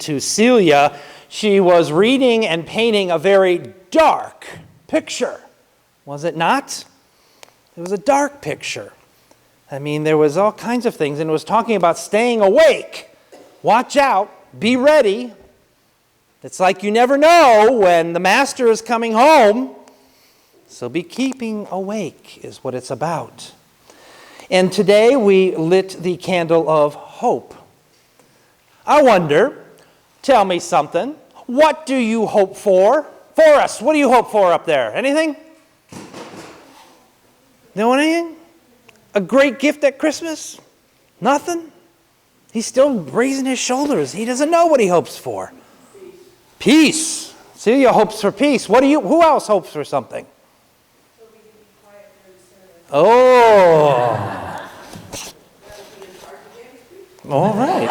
to Celia, she was reading and painting a very dark picture, was it not? It was a dark picture. I mean, there was all kinds of things, and it was talking about staying awake. Watch out, be ready. It's like you never know when the master is coming home, so be keeping awake is what it's about. And today we lit the candle of hope. I wonder, tell me something, what do you hope for? For us, what do you hope for up there? Anything? Know anything? A great gift at Christmas? Nothing? He's still raising his shoulders. He doesn't know what he hopes for. Peace. Celia hopes for peace. Who else hopes for something? Oh. All right.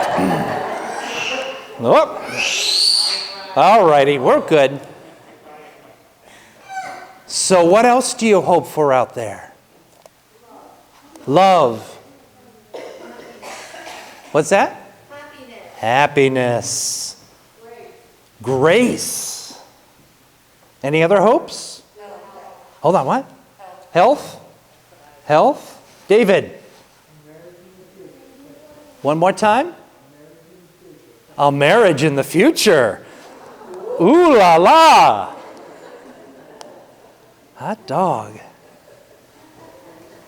Oh. All righty, we're good. So what else do you hope for out there? Love. What's that? Happiness. Grace. Any other hopes? Hold on, what? Health? Health? David. One more time? A marriage in the future. Ooh la la. Hot dog.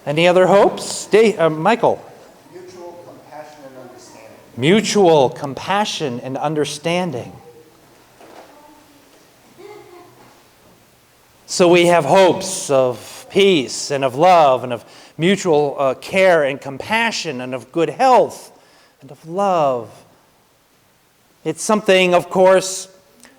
Any other hopes? Michael. Mutual compassion and understanding. Mutual compassion and understanding. So we have hopes of peace and of love and of mutual care and compassion and of good health and of love. It's something, of course,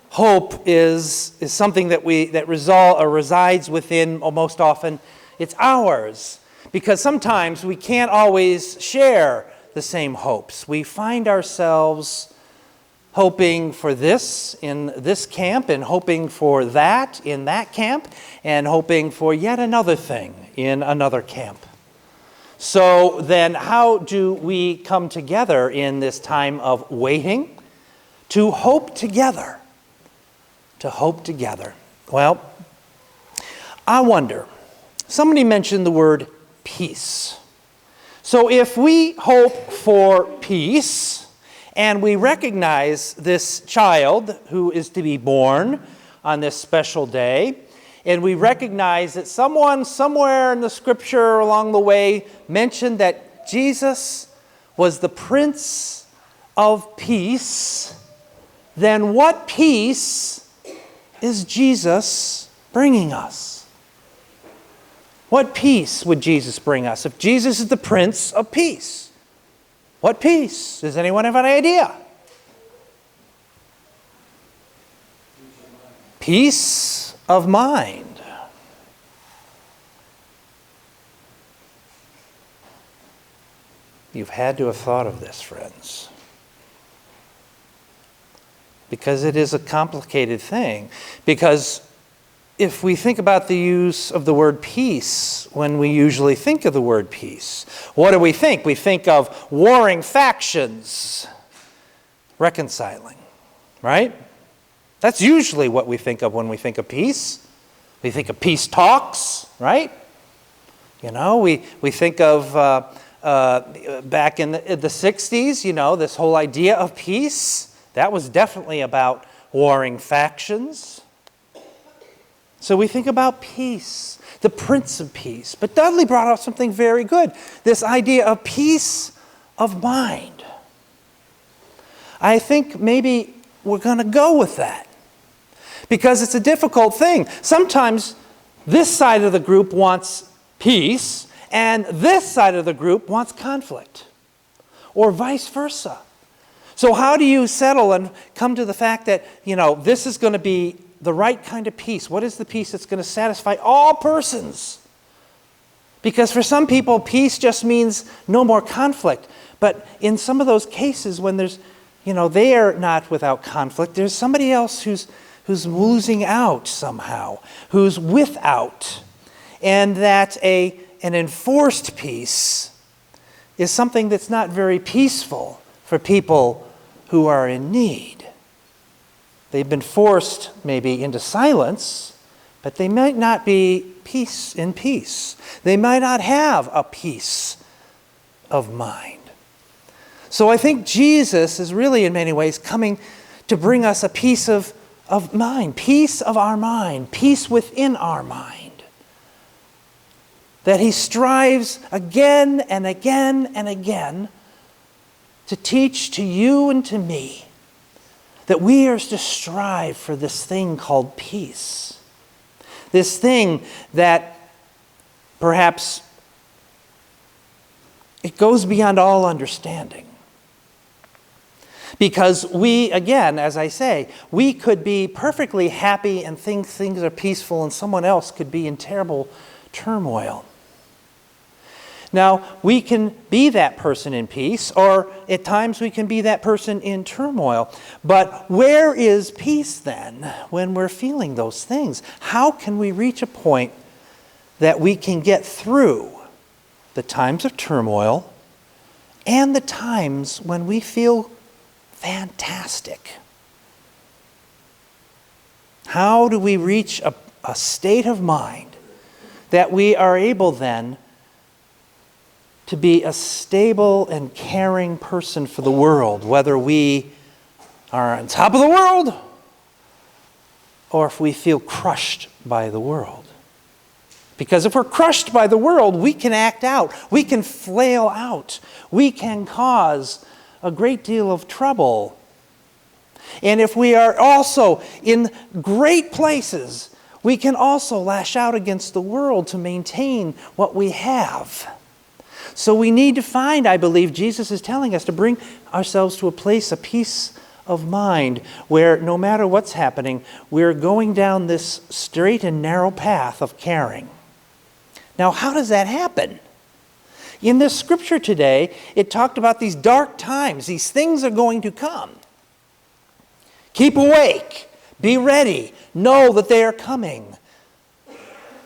hope is something that resides within, most often, it's ours. Because sometimes we can't always share the same hopes. We find ourselves hoping for this in this camp and hoping for that in that camp and hoping for yet another thing in another camp. So then how do we come together in this time of waiting to hope together? To hope together. Well, I wonder, somebody mentioned the word peace. So if we hope for peace, and we recognize this child who is to be born on this special day, and we recognize that someone somewhere in the scripture along the way mentioned that Jesus was the Prince of Peace, then what peace is Jesus bringing us? What peace would Jesus bring us if Jesus is the Prince of Peace? What peace? Does anyone have an idea? Peace of mind. You've had to have thought of this, friends. Because it is a complicated thing. Because if we think about the use of the word peace, when we usually think of the word peace, what do we think? We think of warring factions reconciling, right? That's usually what we think of when we think of peace. We think of peace talks, right? You know, we think of back in the 60s, you know, this whole idea of peace. That was definitely about warring factions. So we think about peace, the Prince of Peace. But Dudley brought out something very good, this idea of peace of mind. I think maybe we're going to go with that because it's a difficult thing. Sometimes this side of the group wants peace and this side of the group wants conflict, or vice versa. So how do you settle and come to the fact that, you know, this is going to be the right kind of peace? What is the peace that's going to satisfy all persons? Because for some people, peace just means no more conflict. But in some of those cases when there's, you know, they are not without conflict, there's somebody else who's losing out somehow, who's without. And that an enforced peace is something that's not very peaceful for people who are in need. They've been forced maybe into silence, but they might not be peace in peace. They might not have a peace of mind. So I think Jesus is really in many ways coming to bring us a peace of mind, peace of our mind, peace within our mind. That he strives again and again and again to teach to you and to me that we are to strive for this thing called peace. This thing that perhaps it goes beyond all understanding. Because we, again, as I say, we could be perfectly happy and think things are peaceful, and someone else could be in terrible turmoil. Now, we can be that person in peace, or at times we can be that person in turmoil. But where is peace then when we're feeling those things? How can we reach a point that we can get through the times of turmoil and the times when we feel fantastic? How do we reach a state of mind that we are able then to be a stable and caring person for the world, whether we are on top of the world or if we feel crushed by the world? Because if we're crushed by the world, we can act out, we can flail out, we can cause a great deal of trouble. And if we are also in great places, we can also lash out against the world to maintain what we have. So we need to find, I believe, Jesus is telling us to bring ourselves to a place, a peace of mind, where no matter what's happening, we're going down this straight and narrow path of caring. Now, how does that happen? In this scripture today, it talked about these dark times. These things are going to come. Keep awake. Be ready. Know that they are coming.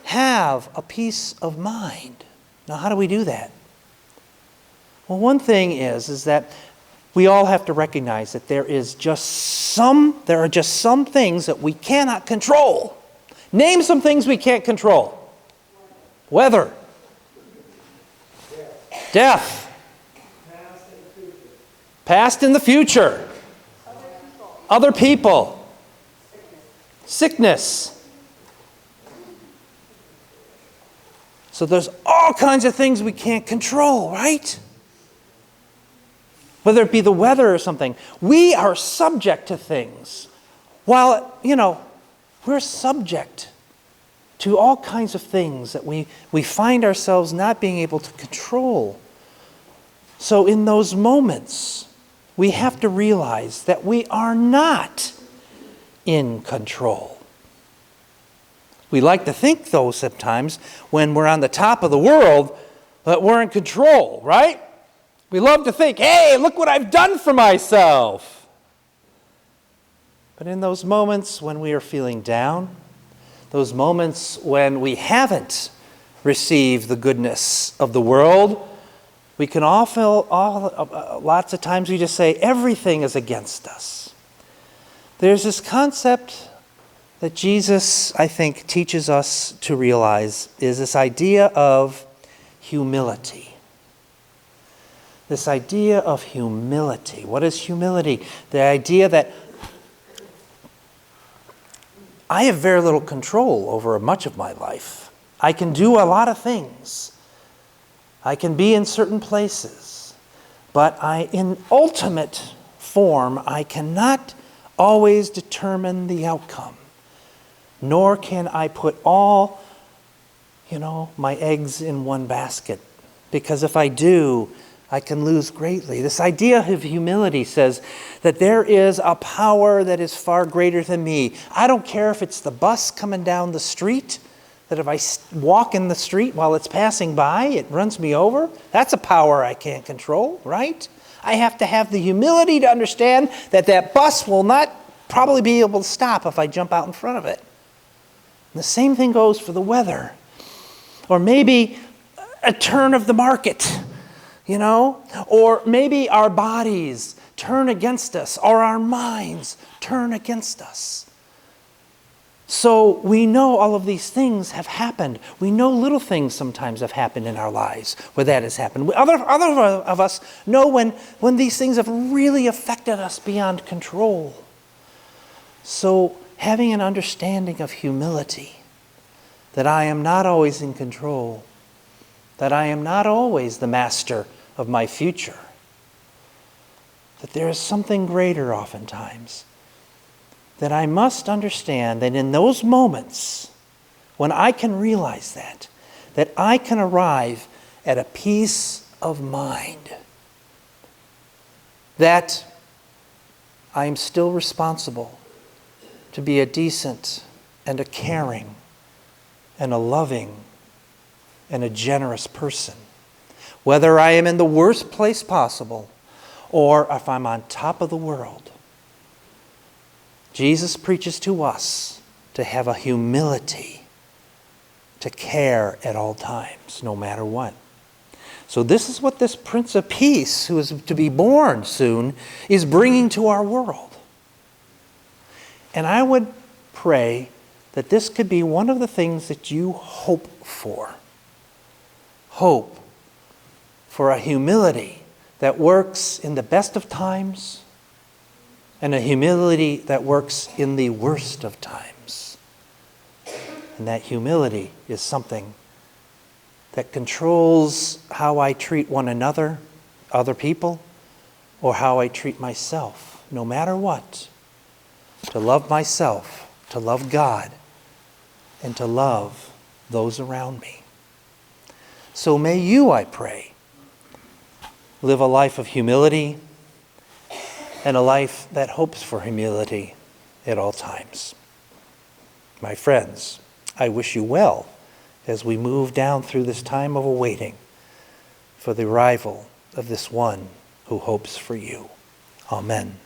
Have a peace of mind. Now, how do we do that? Well, one thing is that we all have to recognize that there are just some things that we cannot control. Name some things we can't control. Weather. Death. Past and the future. Other people. Sickness. So there's all kinds of things we can't control, right? Whether it be the weather or something. We are subject to things. While, we're subject to all kinds of things that we find ourselves not being able to control. So in those moments, we have to realize that we are not in control. We like to think, though, sometimes, when we're on the top of the world, that we're in control, right? We love to think, hey, look what I've done for myself. But in those moments when we are feeling down, those moments when we haven't received the goodness of the world, we can lots of times we just say, everything is against us. There's this concept that Jesus, I think, teaches us to realize is this idea of humility. This idea of humility. What is humility? The idea that I have very little control over much of my life. I can do a lot of things. I can be in certain places. But in ultimate form, I cannot always determine the outcome. Nor can I put all, my eggs in one basket. Because if I do, I can lose greatly. This idea of humility says that there is a power that is far greater than me. I don't care if it's the bus coming down the street, that if I walk in the street while it's passing by, it runs me over. That's a power I can't control, right? I have to have the humility to understand that bus will not probably be able to stop if I jump out in front of it. And the same thing goes for the weather. Or maybe a turn of the market. Or maybe our bodies turn against us, or our minds turn against us. So we know all of these things have happened. We know little things sometimes have happened in our lives where that has happened. Other of us know when these things have really affected us beyond control. So having an understanding of humility, that I am not always in control, that I am not always the master of my future, that there is something greater oftentimes, that I must understand that in those moments when I can realize that I can arrive at a peace of mind, that I am still responsible to be a decent and a caring and a loving and a generous person. Whether I am in the worst place possible or if I'm on top of the world, Jesus preaches to us to have a humility, to care at all times, no matter what. So this is what this Prince of Peace, who is to be born soon, is bringing to our world. And I would pray that this could be one of the things that you hope for. Hope for a humility that works in the best of times and a humility that works in the worst of times. And that humility is something that controls how I treat one another, other people, or how I treat myself, no matter what. To love myself, to love God, and to love those around me. So may you, I pray, live a life of humility and a life that hopes for humility at all times. My friends, I wish you well as we move down through this time of awaiting for the arrival of this one who hopes for you. Amen.